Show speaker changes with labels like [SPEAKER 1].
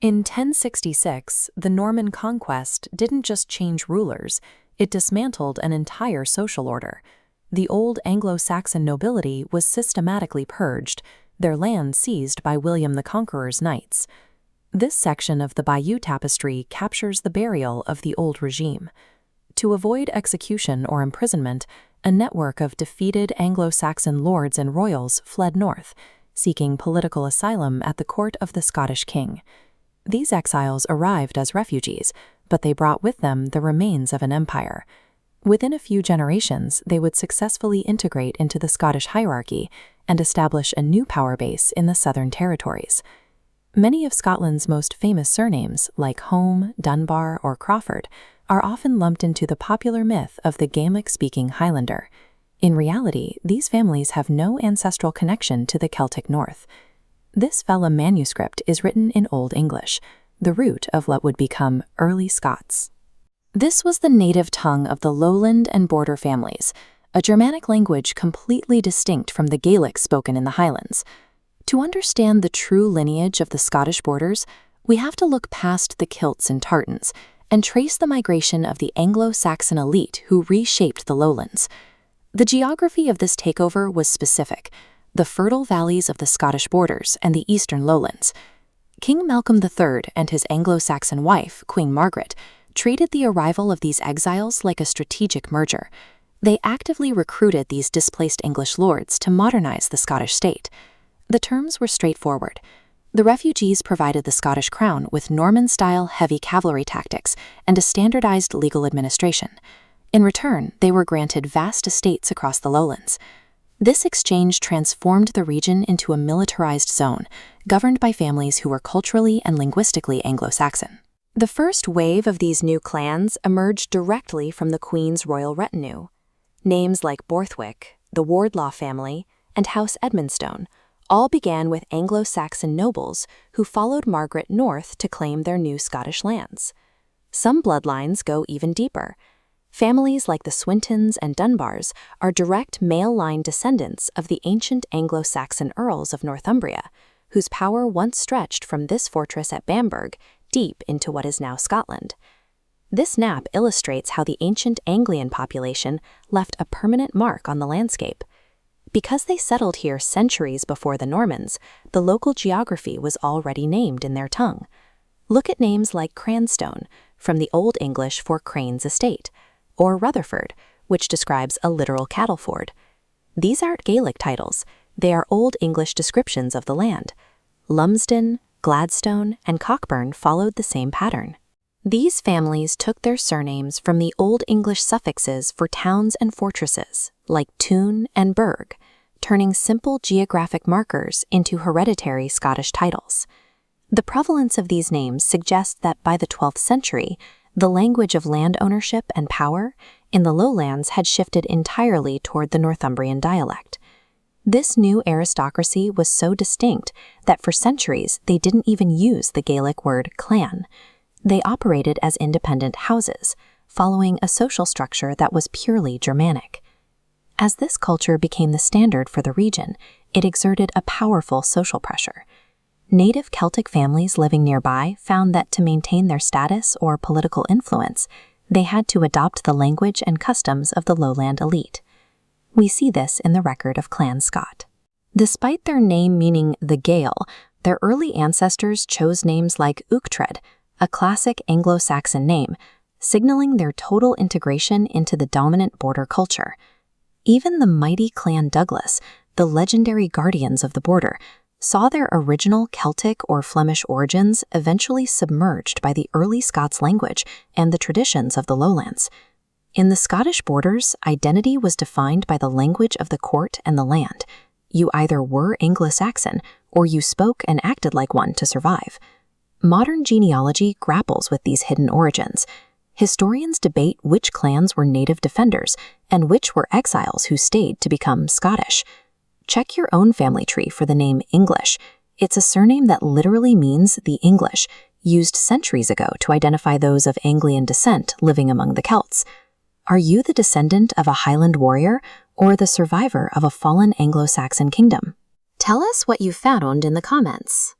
[SPEAKER 1] In 1066, the Norman Conquest didn't just change rulers, it dismantled an entire social order. The old Anglo-Saxon nobility was systematically purged, their land seized by William the Conqueror's knights. This section of the Bayeux Tapestry captures the burial of the old regime. To avoid execution or imprisonment, a network of defeated Anglo-Saxon lords and royals fled north, seeking political asylum at the court of the Scottish king. These exiles arrived as refugees, but they brought with them the remains of an empire. Within a few generations, they would successfully integrate into the Scottish hierarchy and establish a new power base in the Southern Territories. Many of Scotland's most famous surnames, like Home, Dunbar, or Crawford, are often lumped into the popular myth of the Gaelic-speaking Highlander. In reality, these families have no ancestral connection to the Celtic North. This vellum manuscript is written in Old English, the root of what would become Early Scots. This was the native tongue of the Lowland and Border families, a Germanic language completely distinct from the Gaelic spoken in the Highlands. To understand the true lineage of the Scottish borders, we have to look past the kilts and tartans and trace the migration of the Anglo-Saxon elite who reshaped the Lowlands. The geography of this takeover was specific: the fertile valleys of the Scottish borders and the eastern lowlands. King Malcolm III and his Anglo-Saxon wife, Queen Margaret, treated the arrival of these exiles like a strategic merger. They actively recruited these displaced English lords to modernize the Scottish state. The terms were straightforward. The refugees provided the Scottish crown with Norman-style heavy cavalry tactics and a standardized legal administration. In return, they were granted vast estates across the lowlands. This exchange transformed the region into a militarized zone, governed by families who were culturally and linguistically Anglo-Saxon. The first wave of these new clans emerged directly from the Queen's royal retinue. Names like Borthwick, the Wardlaw family, and House Edmonstone all began with Anglo-Saxon nobles who followed Margaret north to claim their new Scottish lands. Some bloodlines go even deeper. Families like the Swintons and Dunbars are direct male-line descendants of the ancient Anglo-Saxon earls of Northumbria, whose power once stretched from this fortress at Bamburgh deep into what is now Scotland. This map illustrates how the ancient Anglian population left a permanent mark on the landscape. Because they settled here centuries before the Normans, the local geography was already named in their tongue. Look at names like Cranstone, from the Old English for Crane's estate, or Rutherford, which describes a literal cattle ford. These aren't Gaelic titles, they are Old English descriptions of the land. Lumsden, Gladstone, and Cockburn followed the same pattern. These families took their surnames from the Old English suffixes for towns and fortresses, like Tune and Burg, turning simple geographic markers into hereditary Scottish titles. The prevalence of these names suggests that by the 12th century, the language of land ownership and power in the lowlands had shifted entirely toward the Northumbrian dialect. This new aristocracy was so distinct that for centuries they didn't even use the Gaelic word clan. They operated as independent houses, following a social structure that was purely Germanic. As this culture became the standard for the region, it exerted a powerful social pressure. Native Celtic families living nearby found that to maintain their status or political influence, they had to adopt the language and customs of the lowland elite. We see this in the record of Clan Scott. Despite their name meaning the Gael, their early ancestors chose names like Uchtred, a classic Anglo-Saxon name, signaling their total integration into the dominant border culture. Even the mighty Clan Douglas, the legendary guardians of the border, saw their original Celtic or Flemish origins eventually submerged by the early Scots language and the traditions of the lowlands. In the Scottish borders, identity was defined by the language of the court and the land. You either were Anglo-Saxon or you spoke and acted like one to survive. Modern genealogy grapples with these hidden origins. Historians debate which clans were native defenders and which were exiles who stayed to become Scottish. Check your own family tree for the name English. It's a surname that literally means the English, used centuries ago to identify those of Anglian descent living among the Celts. Are you the descendant of a Highland warrior or the survivor of a fallen Anglo-Saxon kingdom? Tell us what you found in the comments.